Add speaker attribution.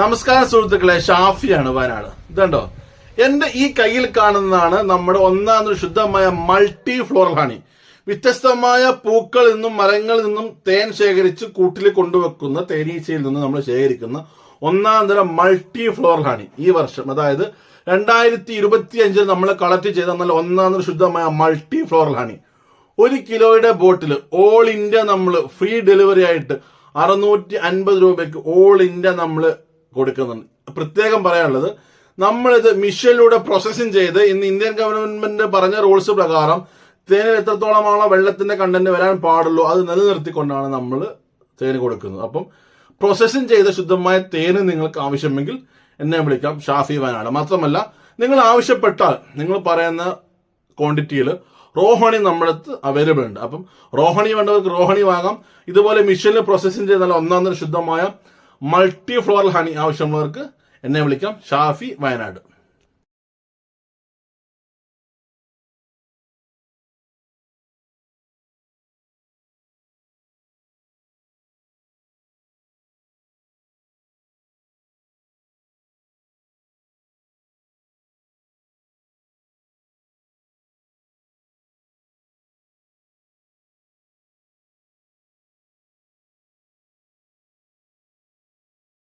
Speaker 1: നമസ്കാരം സുഹൃത്തുക്കളെ, ഷാഫിയാണ് വയനാട്. ഇതുണ്ടോ, എന്റെ ഈ കയ്യിൽ കാണുന്നതാണ് നമ്മുടെ ഒന്നാമത് ശുദ്ധമായ മൾട്ടി ഫ്ലോറൽ ഹണി. വ്യത്യസ്തമായ പൂക്കളിൽ നിന്നും മരങ്ങളിൽ നിന്നും തേൻ ശേഖരിച്ച് കൂട്ടിൽ കൊണ്ടുവെക്കുന്ന തേനീച്ചയിൽ നിന്ന് നമ്മൾ ശേഖരിക്കുന്ന ഒന്നാം തരം മൾട്ടി ഫ്ലോറൽ ഹണി. ഈ വർഷം, അതായത് 2025 നമ്മൾ കളക്ട് ചെയ്ത നല്ല ഒന്നാം തരം ശുദ്ധമായ മൾട്ടി ഫ്ലോറൽ ഹണി 1 കിലോയുടെ ബോട്ടിൽ ഓൾ ഇന്ത്യ നമ്മൾ ഫ്രീ ഡെലിവറി ആയിട്ട് 650 രൂപയ്ക്ക് ഓൾ ഇന്ത്യ നമ്മൾ കൊടുക്കുന്നുണ്ട്. പ്രത്യേകം പറയാനുള്ളത്, നമ്മളിത് മിഷനിലൂടെ പ്രോസസ്സിംഗ് ചെയ്ത് ഇന്ന് ഇന്ത്യൻ ഗവൺമെന്റ് പറഞ്ഞ റൂൾസ് പ്രകാരം തേനിൽ എത്രത്തോളമാണോ വെള്ളത്തിന്റെ കണ്ടന്റ് വരാൻ പാടുള്ളൂ അത് നിലനിർത്തിക്കൊണ്ടാണ് നമ്മൾ തേന് കൊടുക്കുന്നത്. അപ്പം പ്രോസസ്സിംഗ് ചെയ്ത ശുദ്ധമായ തേന് നിങ്ങൾക്ക് ആവശ്യമെങ്കിൽ എന്നെ വിളിക്കാം, ഷാഫി വയനാട്. മാത്രമല്ല, നിങ്ങൾ ആവശ്യപ്പെട്ടാൽ നിങ്ങൾ പറയുന്ന ക്വാണ്ടിറ്റിയിൽ റോഹണി നമ്മുടെ അടുത്ത് അവൈലബിൾ ഉണ്ട്. അപ്പം റോഹണി വേണ്ടവർക്ക് റോഹണി വാങ്ങാം. ഇതുപോലെ മിഷനിൽ പ്രോസസ്സിംഗ് ചെയ്ത ഒന്നാം തരം ശുദ്ധമായ മൾട്ടി ഫ്ലോറൽ ഹണി ആവശ്യമുള്ളവർക്ക് എന്നെ വിളിക്കാം, ഷാഫി വയനാട്.